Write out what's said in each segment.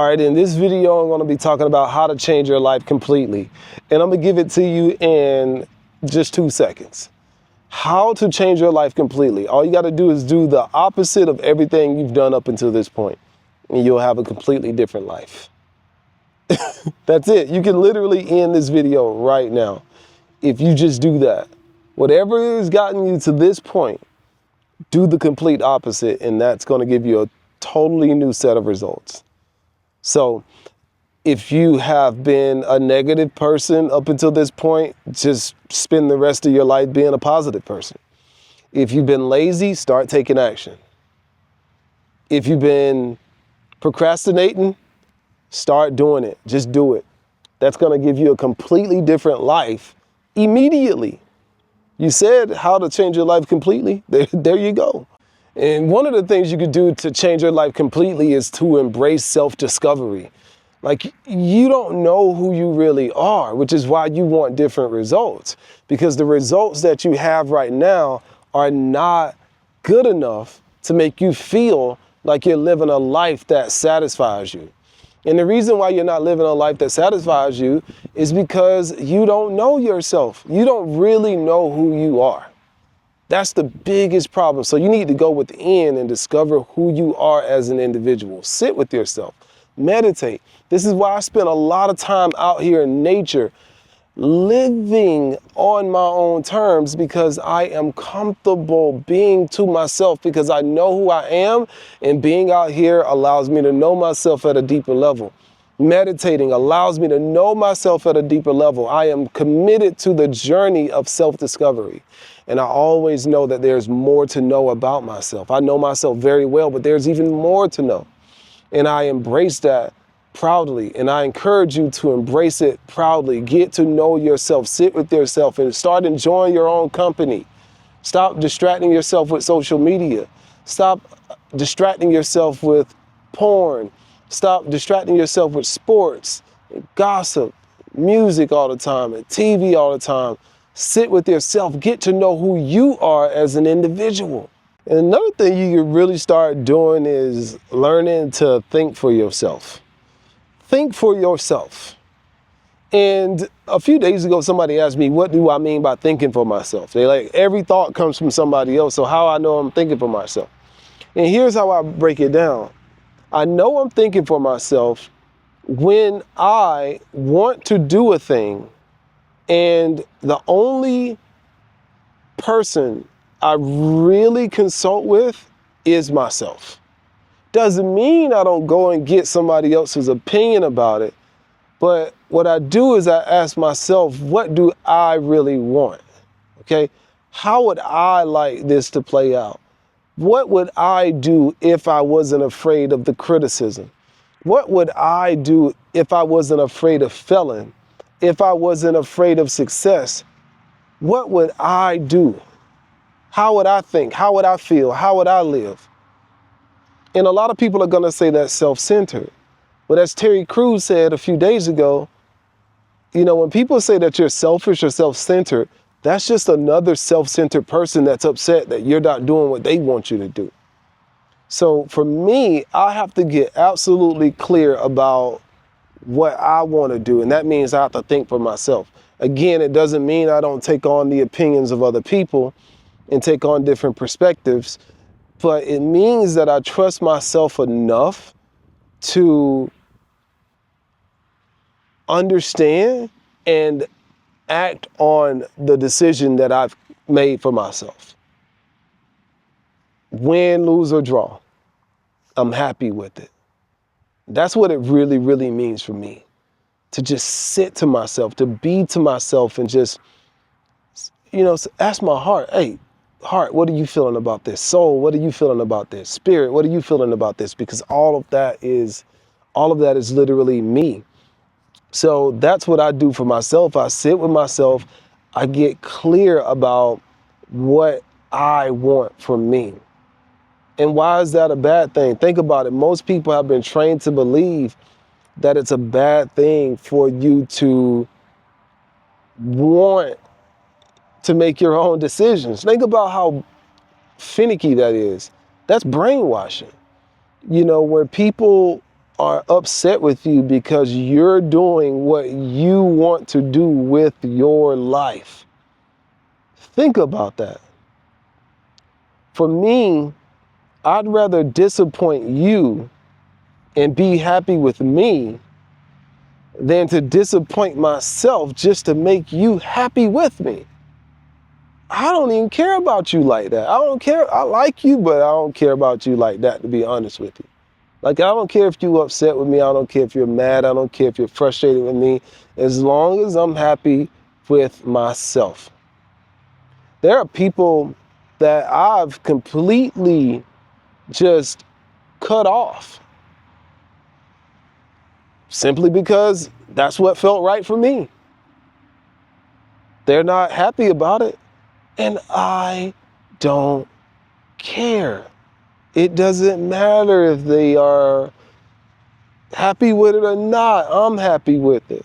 All right, in this video, I'm going to be talking about how to change your life completely. And I'm going to give it to you in just 2 seconds. How to change your life completely. All you got to do is do the opposite of everything you've done up until this point, and you'll have a completely different life. That's it. You can literally end this video right now if you just do that. Whatever has gotten you to this point, do the complete opposite, and that's going to give you a totally new set of results. So if you have been a negative person up until this point, just spend the rest of your life being a positive person. If you've been lazy, start taking action. If you've been procrastinating, start doing it. Just do it. That's going to give you a completely different life immediately. You said how to change your life completely. There you go. And one of the things you could do to change your life completely is to embrace self-discovery. Like, you don't know who you really are, which is why you want different results. Because the results that you have right now are not good enough to make you feel like you're living a life that satisfies you. And the reason why you're not living a life that satisfies you is because you don't know yourself. You don't really know who you are. That's the biggest problem. So you need to go within and discover who you are as an individual. Sit with yourself, meditate. This is why I spend a lot of time out here in nature, living on my own terms, because I am comfortable being to myself, because I know who I am, and being out here allows me to know myself at a deeper level. Meditating allows me to know myself at a deeper level. I am committed to the journey of self-discovery. And I always know that there's more to know about myself. I know myself very well, but there's even more to know. And I embrace that proudly. And I encourage you to embrace it proudly. Get to know yourself, sit with yourself, and start enjoying your own company. Stop distracting yourself with social media. Stop distracting yourself with porn. Stop distracting yourself with sports, and gossip, music all the time, and TV all the time. Sit with yourself. Get to know who you are as an individual. And another thing you can really start doing is learning to think for yourself. Think for yourself. And a few days ago, somebody asked me, what do I mean by thinking for myself? They like, every thought comes from somebody else, so how I know I'm thinking for myself? And here's how I break it down. I know I'm thinking for myself when I want to do a thing, and the only person I really consult with is myself. Doesn't mean I don't go and get somebody else's opinion about it, but what I do is I ask myself, what do I really want? Okay, how would I like this to play out? What would I do if I wasn't afraid of the criticism? What would I do if I wasn't afraid of failing? If I wasn't afraid of success? What would I do? How would I think? How would I feel? How would I live? And a lot of people are going to say that's self-centered. But as Terry Crews said a few days ago, you know, when people say that you're selfish or self-centered, that's just another self-centered person that's upset that you're not doing what they want you to do. So for me, I have to get absolutely clear about what I want to do. And that means I have to think for myself. Again, it doesn't mean I don't take on the opinions of other people and take on different perspectives, but it means that I trust myself enough to understand and act on the decision that I've made for myself. Win, lose, or draw, I'm happy with it. That's what it really, really means for me. To just sit to myself, to be to myself, and just, you know, ask my heart, hey, heart, what are you feeling about this? Soul, what are you feeling about this? Spirit, what are you feeling about this? Because all of that is literally me. So that's what I do for myself. I sit with myself. I get clear about what I want for me. And why is that a bad thing? Think about it. Most people have been trained to believe that it's a bad thing for you to want to make your own decisions. Think about how finicky that is. That's brainwashing. You know, where people are upset with you because you're doing what you want to do with your life. Think about that. For me, I'd rather disappoint you and be happy with me than to disappoint myself just to make you happy with me. I don't even care about you like that. I don't care. I like you, but I don't care about you like that, to be honest with you. Like, I don't care if you're upset with me. I don't care if you're mad. I don't care if you're frustrated with me. As long as I'm happy with myself. There are people that I've completely just cut off simply because that's what felt right for me. They're not happy about it, and I don't care. It doesn't matter if they are happy with it or not. I'm happy with it.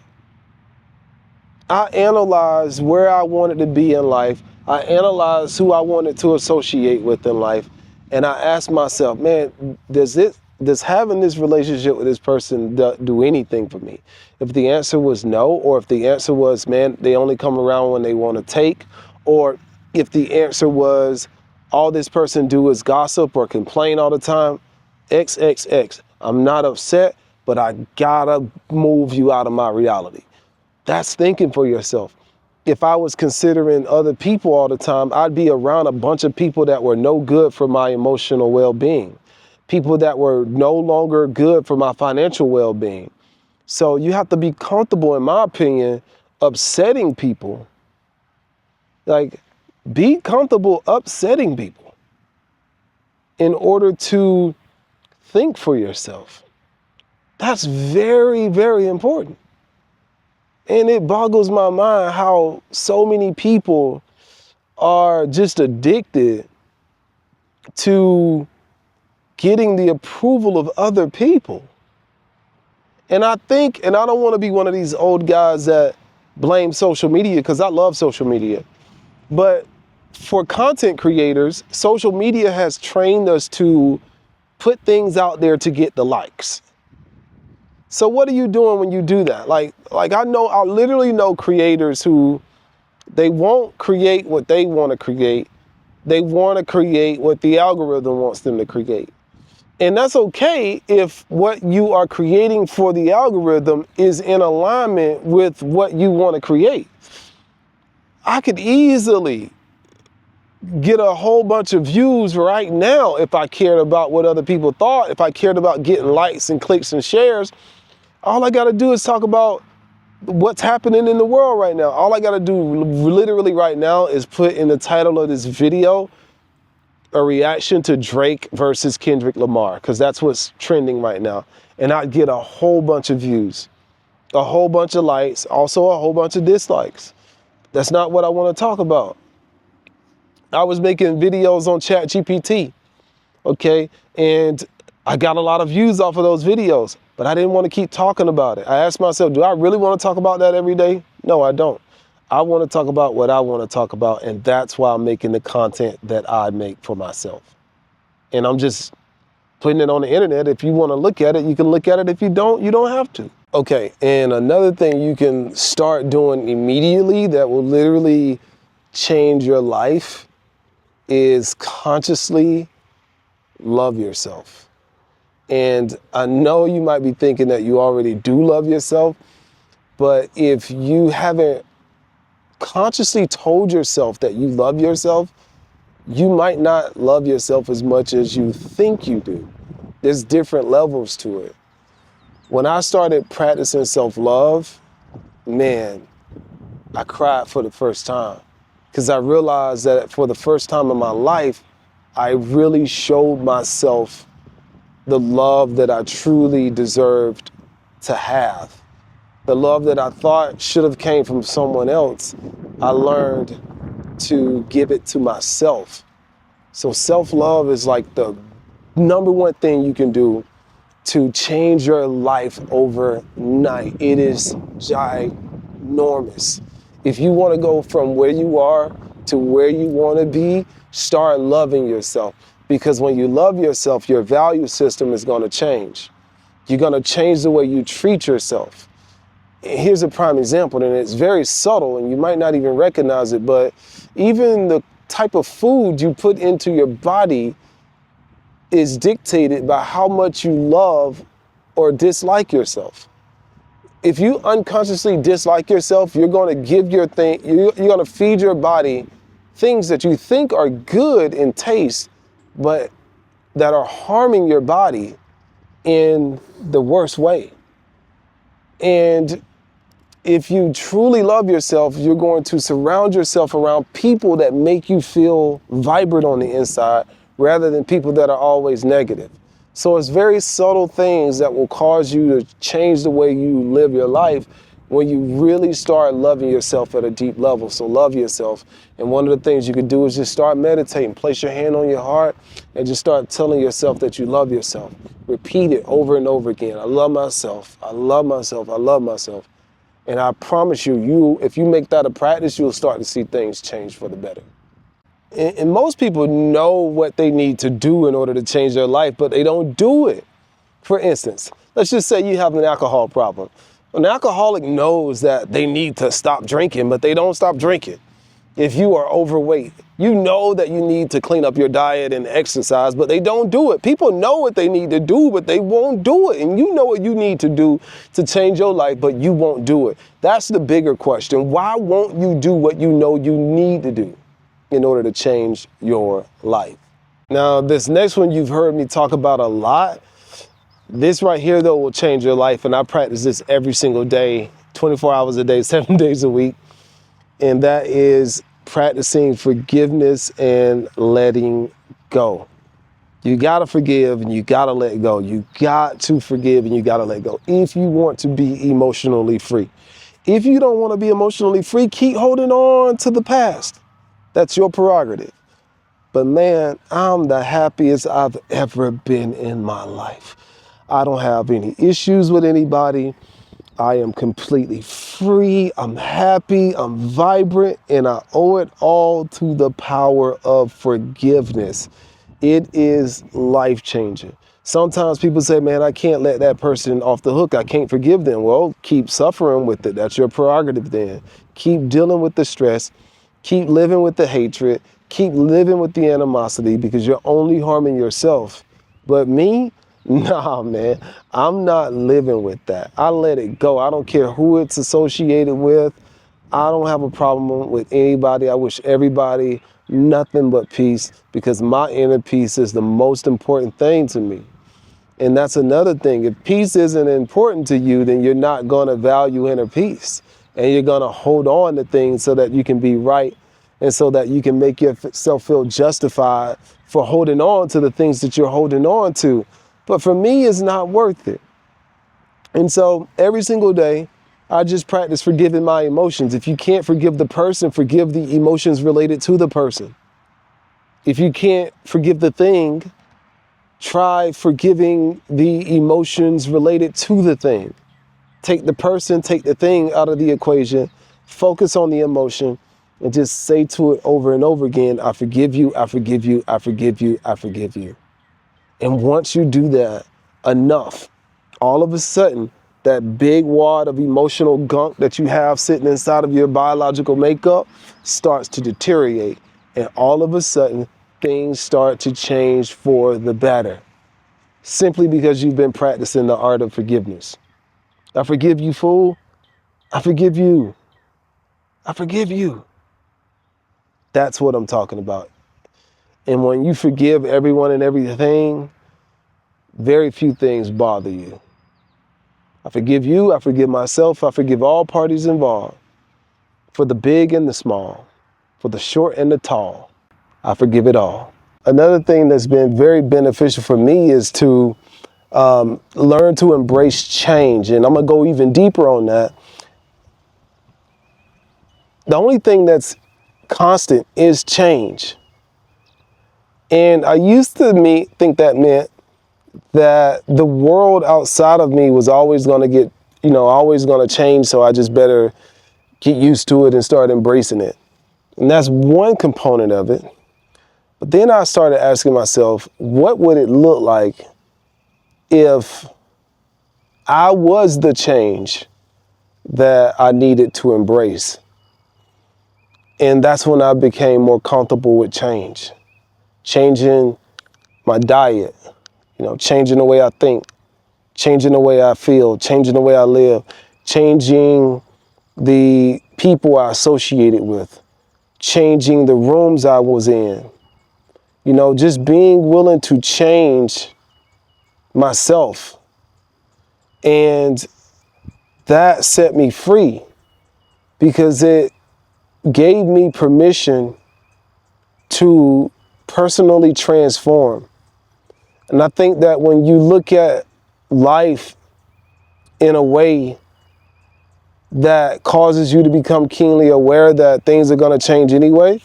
I analyzed where I wanted to be in life. I analyzed who I wanted to associate with in life. And I asked myself, man, does having this relationship with this person do anything for me? If the answer was no, or if the answer was, man, they only come around when they want to take, or if the answer was, all this person do is gossip or complain all the time, XXX. I'm not upset, but I gotta move you out of my reality. That's thinking for yourself. If I was considering other people all the time, I'd be around a bunch of people that were no good for my emotional well-being, people that were no longer good for my financial well-being. So you have to be comfortable, in my opinion, upsetting people. Like, be comfortable upsetting people in order to think for yourself. That's very, very important. And it boggles my mind how so many people are just addicted to getting the approval of other people. And I think, and I don't want to be one of these old guys that blame social media, because I love social media. But for content creators, social media has trained us to put things out there to get the likes. So what are you doing when you do that? Like I literally know creators who, they won't create what they want to create. They want to create what the algorithm wants them to create. And that's okay if what you are creating for the algorithm is in alignment with what you want to create. I could easily get a whole bunch of views right now if I cared about what other people thought, if I cared about getting likes and clicks and shares. All I got to do is talk about what's happening in the world right now. All I got to do literally right now is put in the title of this video a reaction to Drake versus Kendrick Lamar, because that's what's trending right now. And I'd get a whole bunch of views, a whole bunch of likes, also a whole bunch of dislikes. That's not what I want to talk about. I was making videos on ChatGPT, okay? And I got a lot of views off of those videos, but I didn't want to keep talking about it. I asked myself, do I really want to talk about that every day? No, I don't. I want to talk about what I want to talk about, and that's why I'm making the content that I make for myself. And I'm just putting it on the internet. If you want to look at it, you can look at it. If you don't have to. Okay, and another thing you can start doing immediately that will literally change your life is consciously love yourself. And I know you might be thinking that you already do love yourself, but if you haven't consciously told yourself that you love yourself, you might not love yourself as much as you think you do. There's different levels to it. When I started practicing self-love, man, I cried for the first time, because I realized that for the first time in my life, I really showed myself the love that I truly deserved to have. The love that I thought should have came from someone else, I learned to give it to myself. So self-love is like the number one thing you can do to change your life overnight. It is ginormous. If you want to go from where you are to where you want to be, start loving yourself. Because when you love yourself, your value system is going to change. You're going to change the way you treat yourself. Here's a prime example, and it's very subtle and you might not even recognize it, but even the type of food you put into your body is dictated by how much you love or dislike yourself. If you unconsciously dislike yourself, you're going to give you're going to feed your body things that you think are good in taste, but that are harming your body in the worst way. And if you truly love yourself, you're going to surround yourself around people that make you feel vibrant on the inside rather than people that are always negative. So it's very subtle things that will cause you to change the way you live your life when you really start loving yourself at a deep level. So love yourself. And one of the things you could do is just start meditating. Place your hand on your heart and just start telling yourself that you love yourself. Repeat it over and over again. I love myself. I love myself. I love myself. And I promise you, if you make that a practice, you'll start to see things change for the better. And most people know what they need to do in order to change their life, but they don't do it. For instance, let's just say you have an alcohol problem. An alcoholic knows that they need to stop drinking, but they don't stop drinking. If you are overweight, you know that you need to clean up your diet and exercise, but they don't do it. People know what they need to do, but they won't do it. And you know what you need to do to change your life, but you won't do it. That's the bigger question. Why won't you do what you know you need to do in order to change your life? Now, this next one you've heard me talk about a lot. This right here, though, will change your life. And I practice this every single day, 24 hours a day, 7 days a week. And that is practicing forgiveness and letting go. You got to forgive and you got to let go. You got to forgive and you got to let go if you want to be emotionally free. If you don't want to be emotionally free, keep holding on to the past. That's your prerogative. But man, I'm the happiest I've ever been in my life. I don't have any issues with anybody. I am completely free, I'm happy, I'm vibrant, and I owe it all to the power of forgiveness. It is life-changing. Sometimes people say, man, I can't let that person off the hook. I can't forgive them. Well, keep suffering with it. That's your prerogative then. Keep dealing with the stress. Keep living with the hatred. Keep living with the animosity because you're only harming yourself. But me? Nah, man, I'm not living with that. I let it go. I don't care who it's associated with. I don't have a problem with anybody. I wish everybody nothing but peace because my inner peace is the most important thing to me. And that's another thing. If peace isn't important to you, then you're not going to value inner peace. And you're going to hold on to things so that you can be right and so that you can make yourself feel justified for holding on to the things that you're holding on to. But for me, it's not worth it. And so every single day, I just practice forgiving my emotions. If you can't forgive the person, forgive the emotions related to the person. If you can't forgive the thing, try forgiving the emotions related to the thing. Take the person, take the thing out of the equation, focus on the emotion, and just say to it over and over again, I forgive you, I forgive you, I forgive you, I forgive you. And once you do that enough, all of a sudden, that big wad of emotional gunk that you have sitting inside of your biological makeup starts to deteriorate. And all of a sudden, things start to change for the better. Simply because you've been practicing the art of forgiveness. I forgive you, fool. I forgive you. I forgive you. That's what I'm talking about. And when you forgive everyone and everything, very few things bother you. I forgive you, I forgive myself, I forgive all parties involved. For the big and the small, for the short and the tall, I forgive it all. Another thing that's been very beneficial for me is to learn to embrace change. And I'm gonna go even deeper on that. The only thing that's constant is change. And I used to think that meant that the world outside of me was always going to always going to change. So I just better get used to it and start embracing it. And that's one component of it. But then I started asking myself, what would it look like if I was the change that I needed to embrace. And that's when I became more comfortable with change. Changing my diet, changing the way I think, changing the way I feel, changing the way I live, changing the people I associated with, changing the rooms I was in. Just being willing to change myself. And that set me free because it gave me permission to personally transform. And I think that when you look at life in a way that causes you to become keenly aware that things are going to change anyway,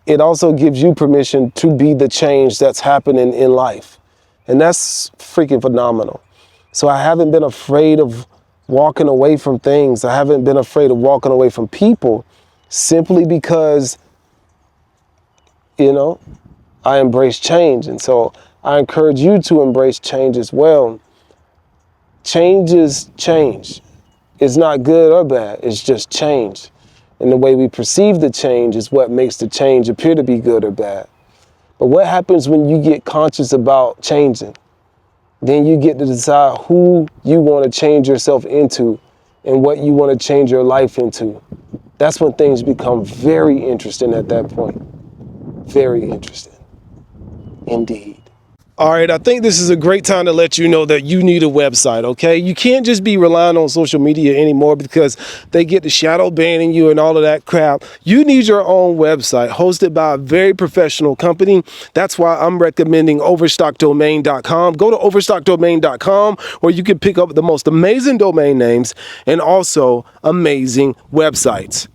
it also gives you permission to be the change that's happening in life. And that's freaking phenomenal. So I haven't been afraid of walking away from things. I haven't been afraid of walking away from people simply because, I embrace change. And so I encourage you to embrace change as well. Change is change. It's not good or bad. It's just change. And the way we perceive the change is what makes the change appear to be good or bad. But what happens when you get conscious about changing? Then you get to decide who you want to change yourself into and what you want to change your life into. That's when things become very interesting at that point. Very interesting. Indeed. All right, I think this is a great time to let you know that you need a website, okay? You can't just be relying on social media anymore because they get to shadow banning you and all of that crap. You need your own website hosted by a very professional company. That's why I'm recommending overstockdomain.com. Go to overstockdomain.com where you can pick up the most amazing domain names and also amazing websites.